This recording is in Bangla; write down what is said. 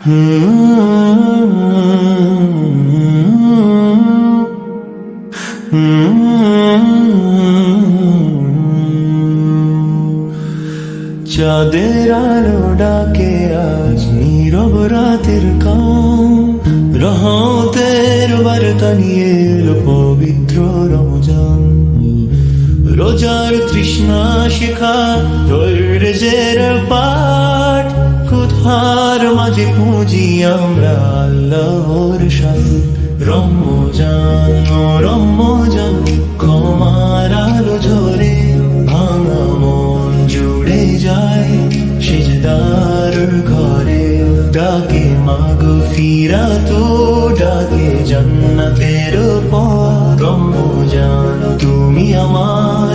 চাঁদের আলো ডাকে আজ নীরব রাতের কাম, রহমতের বার্তা নিয়ে এলো পবিত্র রমজান। রোজার তৃষ্ণা শিখা ধৈর্যের পাঠ, ক্ষুধার মাঝে খুঁজি আমরা আল্লাহর সাথে। রমজান ও রমজান, ক্ষমার আলো ঝরে, ভাঙা মন জুড়ে যায় সিজদার ঘরে। ডাকে মাগফিরাত, ডাকে জান্নাতের পথ। রমজান তুমি আমার